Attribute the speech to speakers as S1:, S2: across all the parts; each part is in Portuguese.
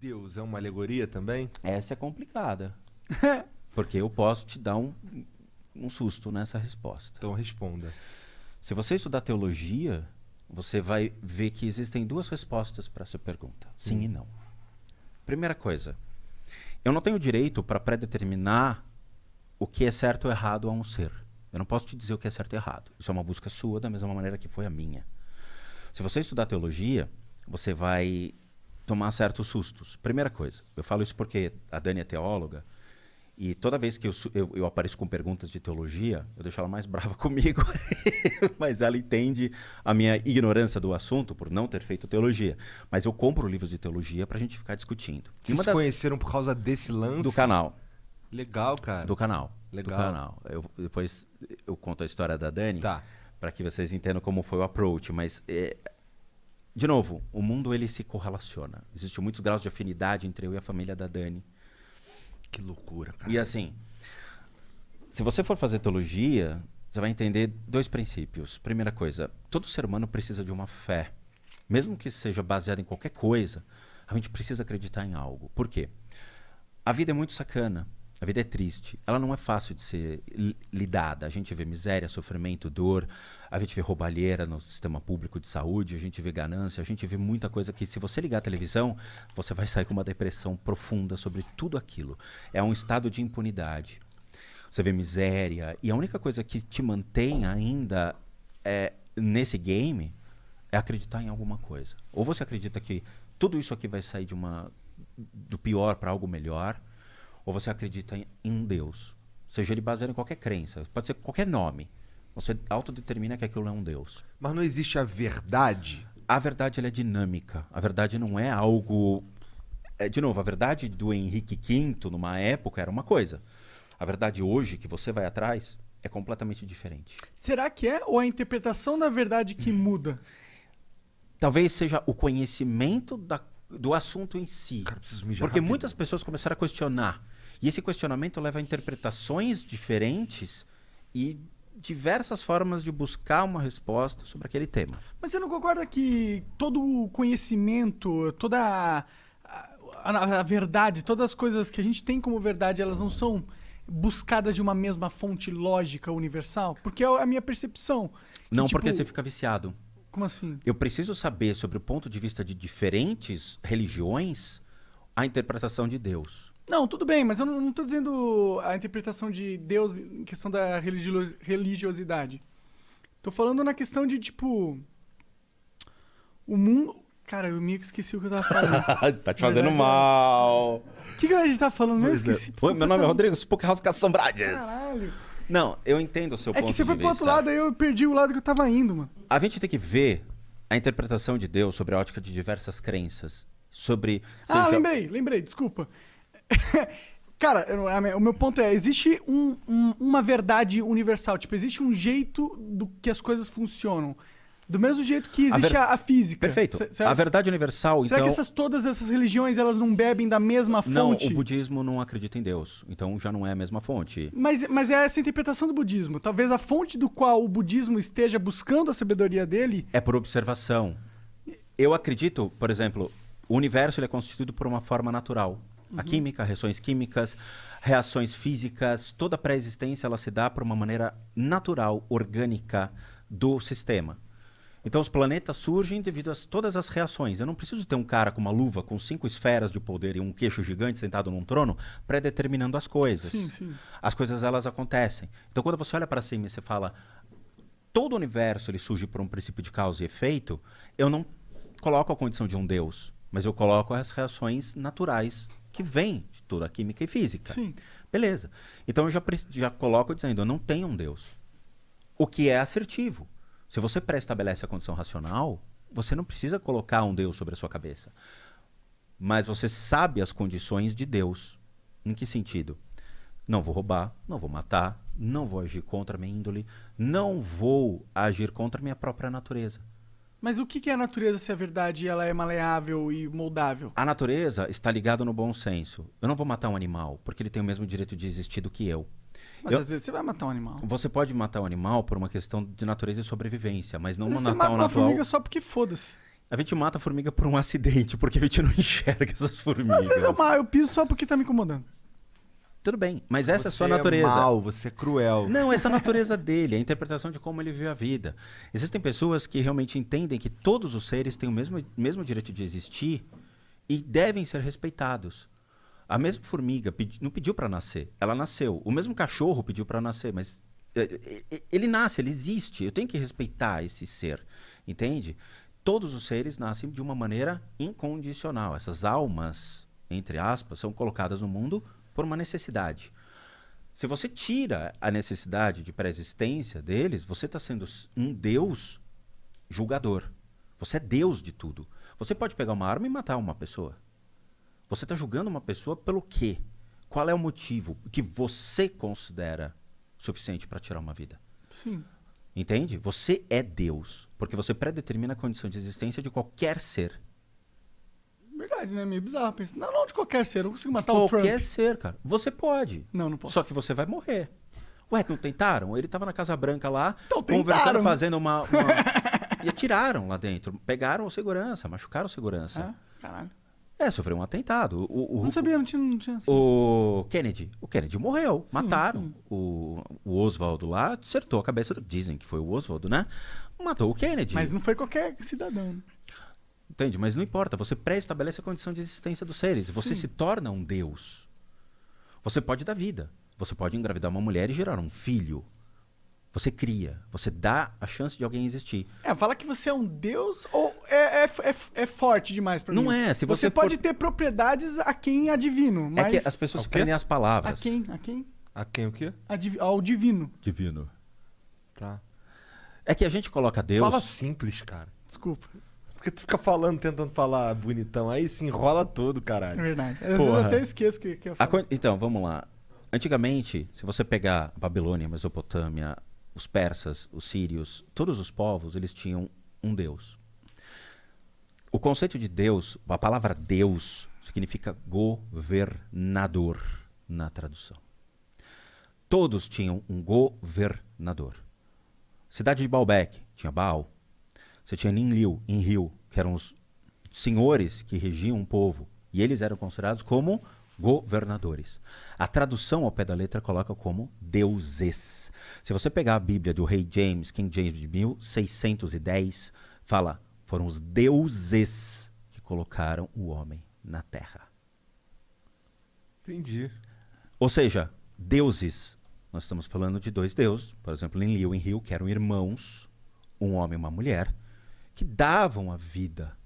S1: Deus é uma alegoria também?
S2: Essa é complicada. Porque eu posso te dar um susto nessa resposta.
S1: Então responda.
S2: Se você estudar teologia, você vai ver que existem duas respostas para essa pergunta. Sim e não. Primeira coisa, eu não tenho direito para predeterminar o que é certo ou errado a um ser. Eu não posso te dizer o que é certo e errado. Isso é uma busca sua, da mesma maneira que foi a minha. Se você estudar teologia, você vai tomar certos sustos. Primeira coisa, eu falo isso porque a Dani é teóloga, e toda vez que eu apareço com perguntas de teologia, eu deixo ela mais brava comigo. Mas ela entende a minha ignorância do assunto por não ter feito teologia. Mas eu compro livros de teologia pra gente ficar discutindo.
S1: Vocês se conheceram por causa desse lance?
S2: Do canal.
S1: Legal, cara.
S2: Do canal.
S1: Legal.
S2: Do canal. Depois eu conto a história da Dani.
S1: Tá.
S2: Pra que vocês entendam como foi o approach. Mas, de novo, o mundo ele se correlaciona. Existem muitos graus de afinidade entre eu e a família da Dani.
S1: Que loucura, cara.
S2: E assim, se você for fazer teologia, você vai entender dois princípios. Primeira coisa, todo ser humano precisa de uma fé. Mesmo que seja baseado em qualquer coisa, a gente precisa acreditar em algo. Por quê? A vida é muito sacana. A vida é triste. Ela não é fácil de ser lidada. A gente vê miséria, sofrimento, dor. A gente vê roubalheira no sistema público de saúde. A gente vê ganância. A gente vê muita coisa que, se você ligar a televisão, você vai sair com uma depressão profunda sobre tudo aquilo. É um estado de impunidade. Você vê miséria. E a única coisa que te mantém ainda nesse game é acreditar em alguma coisa. Ou você acredita que tudo isso aqui vai sair do pior para algo melhor, ou você acredita em Deus. Seja ele baseado em qualquer crença. Pode ser qualquer nome. Você autodetermina que aquilo é um Deus.
S1: Mas não existe a verdade?
S2: A verdade ela é dinâmica. A verdade não é algo... de novo, a verdade do Henrique V, numa época, era uma coisa. A verdade hoje, que você vai atrás, é completamente diferente.
S3: Será que é? Ou a interpretação da verdade que muda?
S2: Talvez seja o conhecimento do assunto em si.
S1: Cara, preciso mijar
S2: Porque
S1: rápido.
S2: muitas pessoas começaram a questionar. E esse questionamento leva a interpretações diferentes e diversas formas de buscar uma resposta sobre aquele tema.
S3: Mas você não concorda que todo o conhecimento, toda a verdade, todas as coisas que a gente tem como verdade, elas não são buscadas de uma mesma fonte lógica universal? Porque é a minha percepção.
S2: Não,
S3: tipo,
S2: porque você fica viciado.
S3: Como assim?
S2: Eu preciso saber, sobre o ponto de vista de diferentes religiões, a interpretação de Deus.
S3: Não, tudo bem, mas eu não tô dizendo a interpretação de Deus em questão da religiosidade. Tô falando na questão de, tipo... O mundo... Cara, eu meio que esqueci o que eu tava falando.
S2: Tá te fazendo mal.
S3: O que a gente tá falando mesmo? Esqueci.
S2: Oi, meu nome é Rodrigo Spookhouse Caçambrades.
S3: Caralho.
S2: Não, eu entendo o seu ponto de
S3: É
S2: vista.
S3: que você foi pro outro lado, aí eu perdi o lado que eu tava indo, mano.
S2: A gente tem que ver a interpretação de Deus sobre a ótica de diversas crenças. Sobre...
S3: Ah, lembrei, desculpa. Cara, o meu ponto é, existe uma verdade universal, tipo, existe um jeito do que as coisas funcionam. Do mesmo jeito que existe a física.
S2: Perfeito. A verdade universal,
S3: será
S2: então...
S3: que todas essas religiões, elas não bebem da mesma fonte?
S2: Não, o budismo não acredita em Deus, então já não é a mesma fonte.
S3: Mas é essa interpretação do budismo. Talvez a fonte do qual o budismo esteja buscando a sabedoria dele...
S2: É por observação. Eu acredito, por exemplo, o universo ele é constituído por uma forma natural. A química, reações químicas, reações físicas, toda a pré-existência ela se dá por uma maneira natural, orgânica do sistema. Então os planetas surgem devido a todas as reações. Eu não preciso ter um cara com uma luva com 5 esferas de poder e um queixo gigante sentado num trono pré-determinando as coisas.
S3: Sim.
S2: As coisas elas acontecem. Então quando você olha para cima e você fala todo o universo ele surge por um princípio de causa e efeito, eu não coloco a condição de um Deus, mas eu coloco as reações naturais que vêm de toda a química e física.
S3: Sim.
S2: Beleza. Então eu já coloco dizendo, eu não tenho um Deus. O que é assertivo. Se você pré-estabelece a condição racional, você não precisa colocar um Deus sobre a sua cabeça. Mas você sabe as condições de Deus. Em que sentido? Não vou roubar, não vou matar, não vou agir contra a minha índole, não vou agir contra a minha própria natureza.
S3: Mas o que é a natureza se a verdade ela é maleável e moldável?
S2: A natureza está ligada no bom senso. Eu não vou matar um animal, porque ele tem o mesmo direito de existir do que eu.
S3: Mas às vezes você vai matar um animal.
S2: Você pode matar um animal por uma questão de natureza e sobrevivência, mas não
S3: Mas você
S2: matar
S3: mata
S2: um
S3: uma
S2: natural.
S3: formiga só porque foda-se.
S2: A gente mata a formiga por um acidente, porque a gente não enxerga essas formigas.
S3: Às vezes eu piso só porque tá me incomodando.
S2: Tudo bem, mas essa é a sua
S1: Você
S2: natureza.
S1: é mau, você é cruel.
S2: Não, essa é a natureza dele, a interpretação de como ele viu a vida. Existem pessoas que realmente entendem que todos os seres têm o mesmo direito de existir e devem ser respeitados. A mesma formiga não pediu para nascer, ela nasceu. O mesmo cachorro pediu para nascer, mas ele nasce, ele existe. Eu tenho que respeitar esse ser, entende? Todos os seres nascem de uma maneira incondicional. Essas almas, entre aspas, são colocadas no mundo por uma necessidade. Se você tira a necessidade de pré-existência deles, você está sendo um Deus julgador. Você é Deus de tudo. Você pode pegar uma arma e matar uma pessoa. Você está julgando uma pessoa pelo quê? Qual é o motivo que você considera suficiente para tirar uma vida?
S3: Sim.
S2: Entende? Você é Deus, porque você predetermina a condição de existência de qualquer ser.
S3: Verdade, né? Meio bizarro pensar. Não de qualquer ser. Eu não consigo matar o Trump.
S2: Qualquer ser, cara. Você pode.
S3: Não posso.
S2: Só que você vai morrer. Ué, não tentaram? Ele tava na Casa Branca lá,
S3: Então,
S2: conversando,
S3: tentaram.
S2: fazendo uma... E atiraram lá dentro. Pegaram o segurança, machucaram o segurança.
S3: Ah, caralho.
S2: Sofreu um atentado.
S3: Não sabia, não tinha.
S2: O Kennedy morreu.
S3: Sim,
S2: Mataram.
S3: sim.
S2: O Oswaldo lá acertou a cabeça. Dizem que foi o Oswaldo, né? Matou o Kennedy.
S3: Mas não foi qualquer cidadão. Né?
S2: Entende? Mas não importa. Você pré-estabelece a condição de existência dos seres. Você
S3: Sim.
S2: se torna um Deus. Você pode dar vida. Você pode engravidar uma mulher e gerar um filho. Você cria. Você dá a chance de alguém existir.
S3: Fala que você é um deus ou é forte demais pra mim?
S2: Não é. Se você
S3: pode
S2: for...
S3: ter propriedades a quem é divino, mas...
S2: É que as pessoas
S1: Ao quê?
S2: prendem as
S3: A
S2: palavras.
S3: quem?
S1: A quem o quê?
S3: Ao divino.
S2: Divino.
S1: Tá.
S2: É que a gente coloca Deus...
S1: Fala simples, cara.
S3: Desculpa.
S1: Porque tu fica falando, tentando falar bonitão, aí se enrola todo,
S3: É
S1: caralho.
S3: verdade. Às vezes
S2: Porra.
S3: eu até esqueço que eu falo.
S2: Então, vamos lá. Antigamente, se você pegar a Babilônia, a Mesopotâmia, os persas, os sírios, todos os povos, eles tinham um Deus. O conceito de Deus, a palavra Deus, significa governador na tradução. Todos tinham um governador. Cidade de Baalbek tinha Baal. Você tinha Enlil, que eram os senhores que regiam um povo. E eles eram considerados como governadores. A tradução ao pé da letra coloca como deuses. Se você pegar a Bíblia do rei James, King James de 1610, fala, foram os deuses que colocaram o homem na terra.
S1: Entendi.
S2: Ou seja, deuses, nós estamos falando de dois deuses, por exemplo, Enlil e Enlil, que eram irmãos, um homem e uma mulher, que davam a vida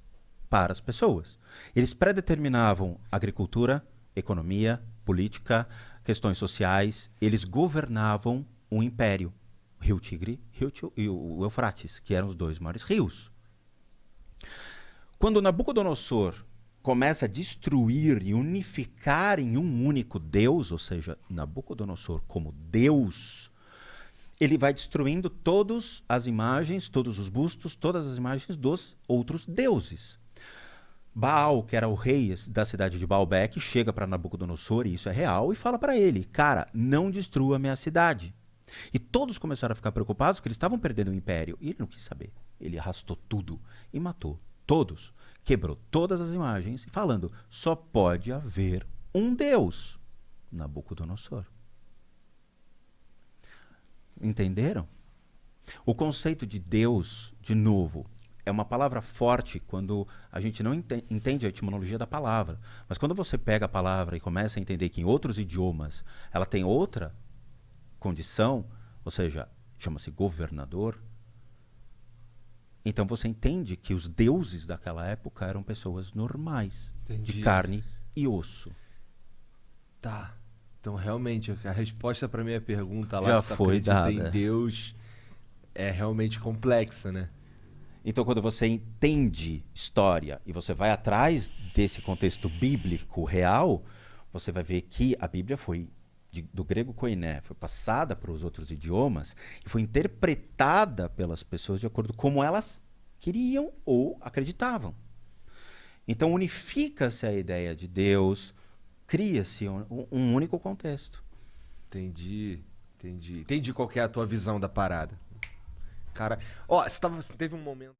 S2: para as pessoas. Eles predeterminavam agricultura, economia, política, questões sociais. Eles governavam um império. Rio Tigre e o Eufrates, que eram os dois maiores rios. Quando Nabucodonosor começa a destruir e unificar em um único Deus, ou seja, Nabucodonosor como Deus, ele vai destruindo todas as imagens, todos os bustos, todas as imagens dos outros deuses. Baal, que era o rei da cidade de Baalbek, chega para Nabucodonosor, e isso é real, e fala para ele, cara, não destrua a minha cidade. E todos começaram a ficar preocupados, porque eles estavam perdendo o império, e ele não quis saber. Ele arrastou tudo e matou todos. Quebrou todas as imagens, falando, só pode haver um Deus, Nabucodonosor. Entenderam? O conceito de Deus, de novo, é uma palavra forte quando a gente não entende a etimologia da palavra. Mas quando você pega a palavra e começa a entender que em outros idiomas ela tem outra condição, ou seja, chama-se governador, então você entende que os deuses daquela época eram pessoas normais,
S1: Entendi.
S2: de carne e osso.
S1: Tá. Então, realmente, a resposta pra minha pergunta lá,
S2: Já
S1: se tu
S2: foi
S1: acredita
S2: dada.
S1: em Deus, é realmente complexa, né?
S2: Então, quando você entende história e você vai atrás desse contexto bíblico real, você vai ver que a Bíblia foi do grego koiné, foi passada para os outros idiomas e foi interpretada pelas pessoas de acordo com como elas queriam ou acreditavam. Então, unifica-se a ideia de Deus, cria-se um único contexto.
S1: Entendi. Entendi qual que é a tua visão da parada. Cara, ó, você teve um momento...